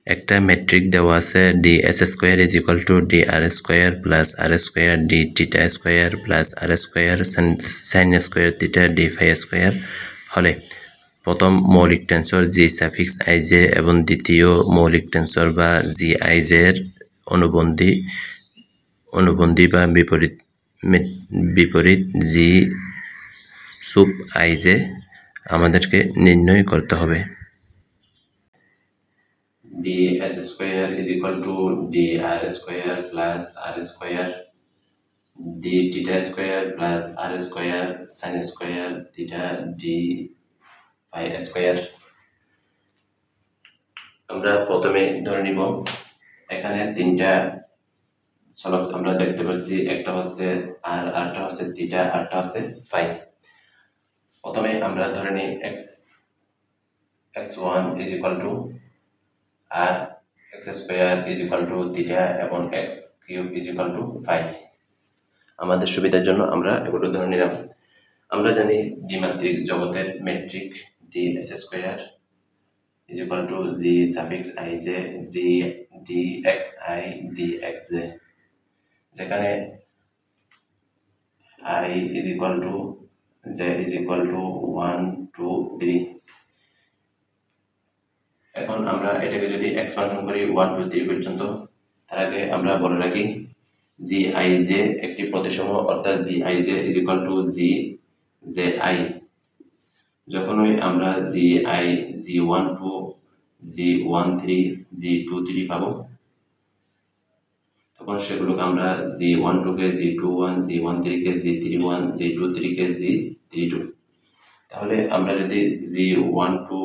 একটা মেট্রিক দেওয়া আছে dS square is equal to dr square plus r square d theta square plus r square sin square theta d phi square হলে প্রথম মৌলিক tensor G suffix আইজ এবং দ্বিতীয় মৌলিক টেন্সর বা জি আইজ এর অনুবন্ধী বা বিপরীত জি সুপ আইজ আমাদেরকে নির্ণয় করতে হবে। ds square is equal to dr square plus r square d theta square plus r square sin square theta d phi square। আমরা প্রথমে ধরে নিব এখানে তিনটা চলক আমরা দেখতে পাচ্ছি, একটা হচ্ছে r, আরটা হচ্ছে থিটা, আরটা হচ্ছে ফাই। প্রথমে আমরা ধরে নিই x1 is equal to r, x square is equal to theta এবং x cube is equal to phi। আমাদের সুবিধার জন্য আমরা এগুলো ধরে নিলাম। আমরা জানি দ্বিমাত্রিক জগতের metric ds square is equal to g suffix ij g dxi dxj, যেখানে I is equal to j is equal to 1 2 3। এখন আমরা এটাকে যদি এক্সপানশন করি 1 2 3 পর্যন্ত, তার আগে আমরা বলে রাখি জি আই জে একটি প্রতিসম, অর্থাৎ G I J is equal to G J I. যখনই আমরা জি আই জি 1 2 জি 1 3 জি 2 3 পাবো, তখন সেগুলোকে আমরা জি 1 2 কে জি 2 1, জি 1 3 কে জি 3 1, জি 2 3 কে জি 3 2। তাহলে আমরা যদি জি 1 2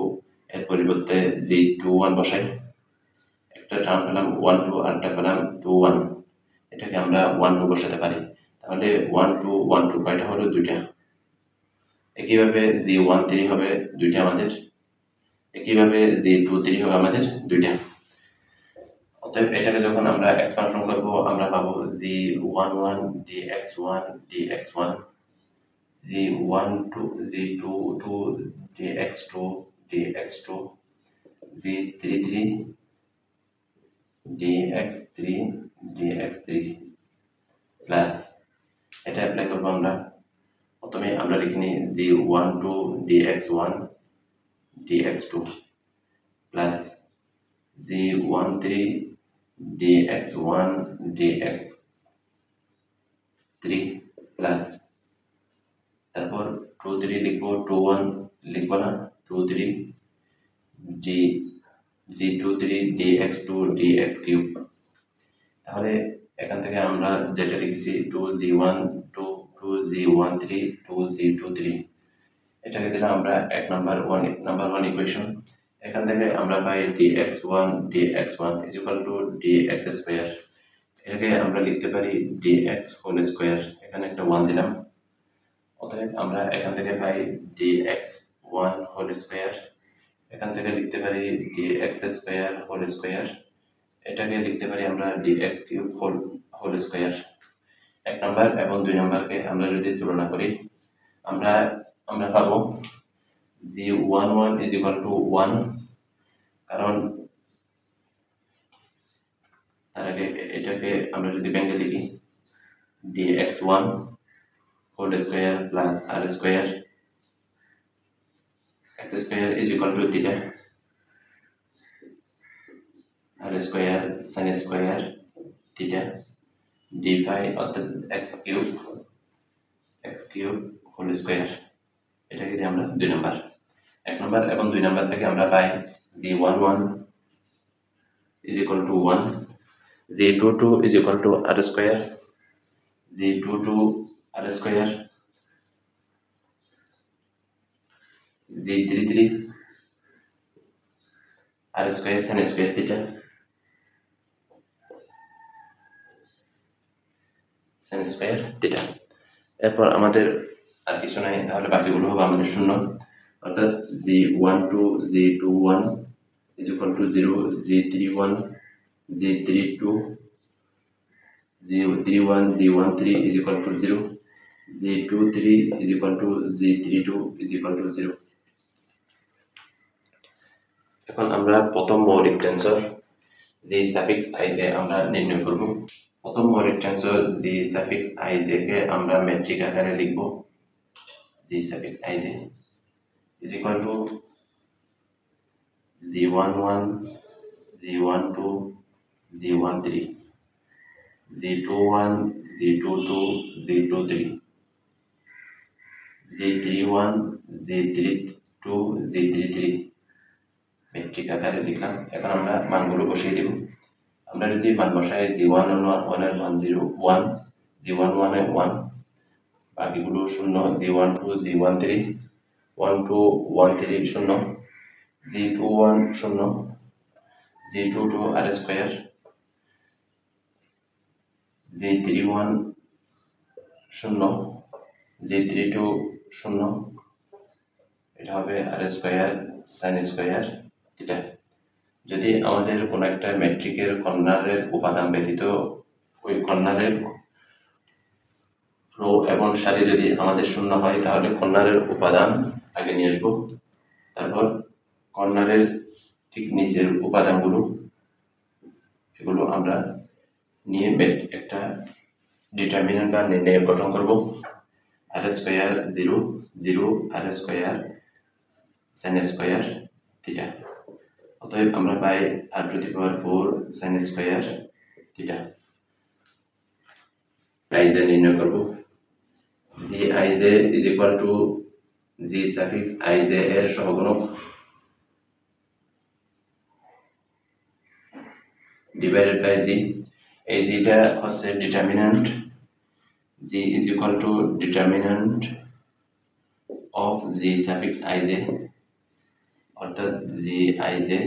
এর পরিবর্তে জি 2 1 বসাই, একটা টার্ম পেলাম 1 2, আরটা পেলাম 2 1, এটাকে আমরা 1 2 বসাতে পারি। তাহলে 1 2 1 2 কয়টা হলো? দুইটা। একইভাবে জি 1 3 হবে দুইটা আমাদের, একইভাবে জি 2 3 হবে আমাদের দুইটা। অতএব এটাকে যখন আমরা এক্সপানশন করব, আমরা পাবো জি 1 1 dx1 dx1, জি 1 2 জি 2 2 dx2 dx2, জি 3 3 dx3 dx3 প্লাস এটা অ্যাপ্লাই করবো আমরা। প্রথমে আমরা লিখে নিই জি 1 2 dx1 dx2 প্লাস জি 1 3 dx1 dx3 প্লাস তারপর 2 3 লিখবো, 2 1 লিখবো না, 2 3 জি 2 3 dx2 dx কিউব। তাহলে এখান থেকে আমরা যেটা লিখেছি 2g1 2 2g1 3 2g2 3, এটাকে দিলাম আমরা নাম্বার ওয়ান ইকুয়েশন। এখান থেকে আমরা পাই dx1 dx1 is equal to dx square. এটাকে আমরা লিখতে পারি dx হোল স্কয়ার, এখানে একটা 1 দিলাম। অতএব আমরা এখান থেকে পাই dx1 হোল স্কয়ার, এখান থেকে লিখতে পারি dx স্কয়ার হোল স্কয়ার, এটাকে লিখতে পারি আমরা dx কিউব হোল স্কয়ার। এক নাম্বার এবং দুই নাম্বারকে আমরা যদি তুলনা করি, আমরা পাবো জি 1 1 is equal to 1, কারণ তার আগে এটাকে আমরা যদি ব্যাঙ্গে লিখি dx1 whole square plus r square x square is equal to theta, r square sin square theta d phi অর্থাৎ x কিউব হোল স্কয়ার। এটাকে দিয়ে আমরা দুই নাম্বার, এক নাম্বার এবং দুই নাম্বার থেকে আমরা পাই জি 1 1 is equal to 1, G 2 2 is equal to r square, G 2 2 r square, G 3 3 r square sin square theta, sin square theta. এরপর আমাদের আর কিছু নাই, তাহলে বাকিগুলো হবে আমাদের শূন্য, অর্থাৎ জি 1 2 জি 2 1 is equal to 0, G 3 1 G 3 2 G 3 1 G 1 3 is equal to 0, G 2 3 is equal to G 3 2 is equal to 0। এখন আমরা প্রথম মৌলিক tensor G suffix I J আমরা নির্ণয় করব। প্রথম মৌলিক tensor G suffix I J কে আমরা মেট্রিক আকারে লিখব। G suffix I J is equal to G11, G12, G13, G21, G22, G23, G31, G32, G33 metric আকারে লিখলাম। এখন আমরা মানগুলো বসিয়ে দেব। আমরা যদি মান বসাই G1 এর মান 1, G11 এর 1, বাকিগুলো 0, G12, G13, 12, 13 0, G21 0, G22 r square, G31 0, G32 0, এটা হবে r square sin square theta. যদি আমাদের কোনো একটা ম্যাট্রিকের কর্নারের উপাদান ব্যতীত ওই কর্নারের রো এবং সারি যদি আমাদের শূন্য হয় তাহলে কর্নারের উপাদান আগে নিয়ে আসবো, তারপর কর্নারের ঠিক নিচের উপাদানগুলো এগুলো আমরা নিয়ে একটা ডিটারমিনেন্ট বা নির্ণয় গঠন করব। r square 0, 0 r square sin square theta. অতএব আমরা পাই r to the power 4 sin square theta. I J নির্ণয় করব। G I J is equal to G suffix I J এর সহগুণক ডিভাইডেড বাই জি। এই জিটা হচ্ছে determinant, G is equal to determinant of G suffix I J, অর্থাৎ জি আইজে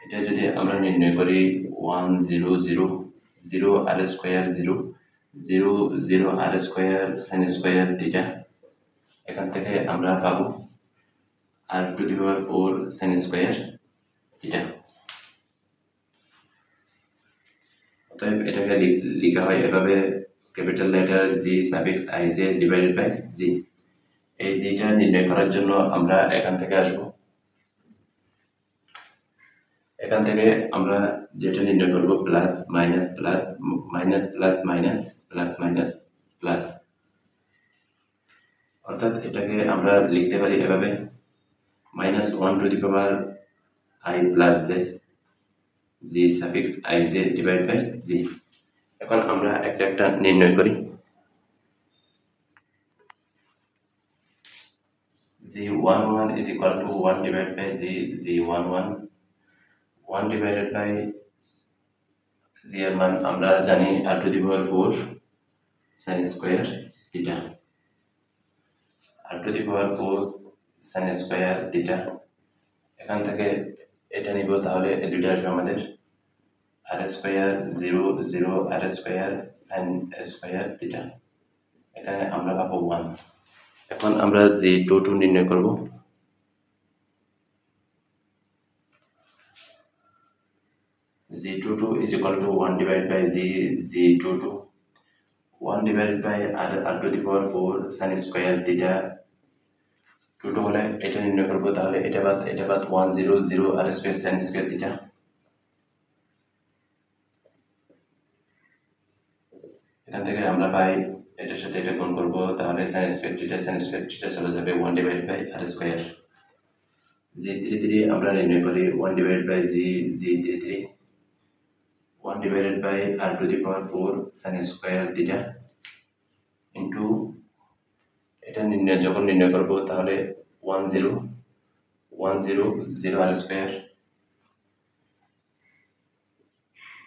এটা যদি আমরা নির্ণয় করি 1 0 0 0 r square 0 0 0 r square sin square theta, এখান থেকে আমরা পাবো r to the power 4 sin square theta. অতএব এটাকে লেখা হয় এভাবে, capital letter G suffix I J divided by G. এই জিটা নির্ণয় করার জন্য আমরা এখান থেকে আসব, এখান থেকে আমরা যেটা নির্ণয় করব plus minus plus minus plus minus plus minus plus, অর্থাৎ এটাকে আমরা লিখতে পারি এভাবে -1 to the power i plus J G suffix I J divide by G. এখন আমরা একটা একটা নির্ণয় করি। G11 is equal to 1 divided by G11, 1 divided by G এর মান আমরা জানি r to the power 4 sin square theta, r to the power 4 sin square theta. এখান থেকে এটা নিব, তাহলে এই দুটো আসবে আমাদের r square 0 0 r square sin square theta, এখানে আমরা পাবো 1। এখন আমরা G22 নির্ণয় করব। G22 is equal to 1 divided by G22, 1 divided by r to the power 4 sin square theta, 22 হলে এটা নির্ণয় করব, তাহলে এটা বাদ 1 0 0 r square sin square theta। এখান থেকে আমরা পাই এটার সাথে এটা গুণ করব, তাহলে sin square theta চলে যাবে 1 divided by r square। G33 আমরা নির্ণয় করি 1 divided by G33, 1 divided by r to the power 4 sin square theta into এটা যখন নির্ণয় করব তাহলে 1 0 1 0 0 r স্কয়ার।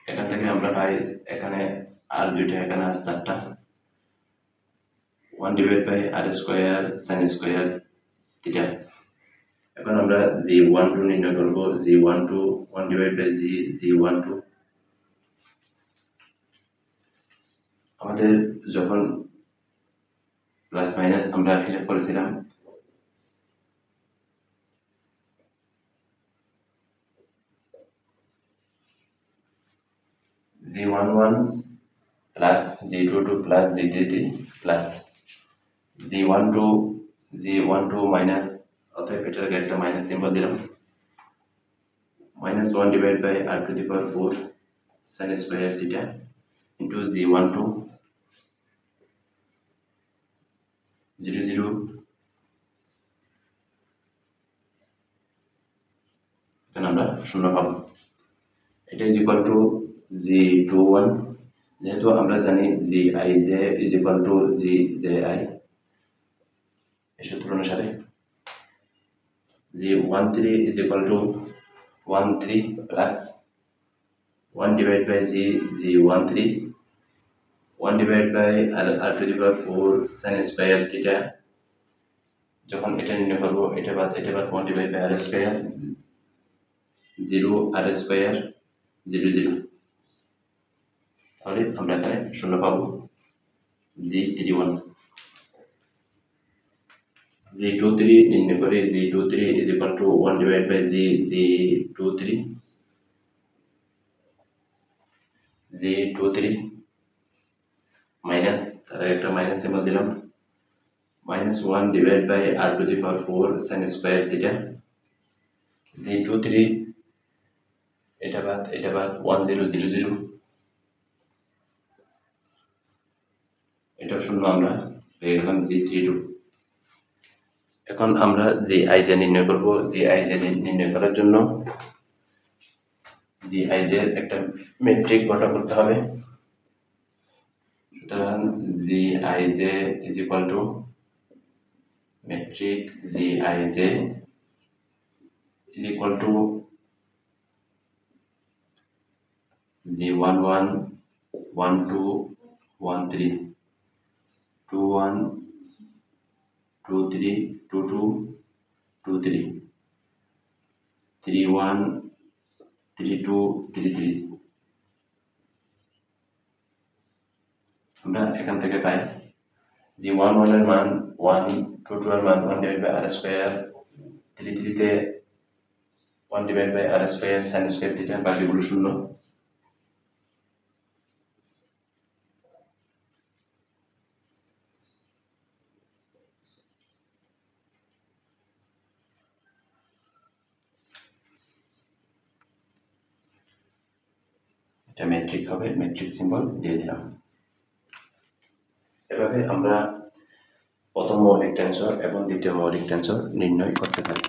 এখান থেকে আমরা পাই এখানে আর দুইটা, এখানে আছে 4টা, 1 divide by r square sin square theta. এখন আমরা G12 নির্ণয় করব, G12 1 ডিভাইড বাই G12। আমাদের যখন প্লাস মাইনাস আমরা হিসাব করেছিলাম, G11 plus G22 plus G33 plus G12 minus, অতএব এটার একটা মাইনাস সিম্বল দিলাম, -1 divided by r to the power 4 sin square theta into g12 0 0 এখানে আমরা শূন্য পাবো। এটা ইজ ইকুয়াল টু g21 যেহেতু আমরা জানি gij is equal two gji এই সূত্র অনুসারে g13 is equal two 13 plus 1 divided by g13 1 divided by r to the power 4 sin square theta যখন এটা নির্ণয় করবো এটা বাদ 1 divided by r square 0 r square 0 0 তাহলে আমরা এখানে শূন্য পাবো g31 g23 নির্ণয় করে g23 is equal to 1 divided by g23 minus একটা মাইনাস সিম্বল দিলাম -1 divided by r to the power 4 sin square theta g23 এটা বাদ 1 0 0 0 এটা শূন্য আমরা পেয়ে গেলাম g32 এখন আমরা gij নির্ণয় করব gij নির্ণয় করার জন্য gij এর একটা মেট্রিক গঠন করতে হবে সুতরাং gij is equal to metric gij is equal to g11 12 13 21 23 22 23 31 32 33 আমরা এখান থেকে পাই g11 এর মান 1 22 এর মান 1 divided by r square 33 তে 1 divided by r square sin square theta বাকিগুলো শূন্য এটা মেট্রিক হবে মেট্রিক সিম্বল দিয়ে দিলাম এভাবে আমরা প্রথম মৌলিক টেন্সর এবং দ্বিতীয় মৌলিক টেন্সর নির্ণয় করতে পারি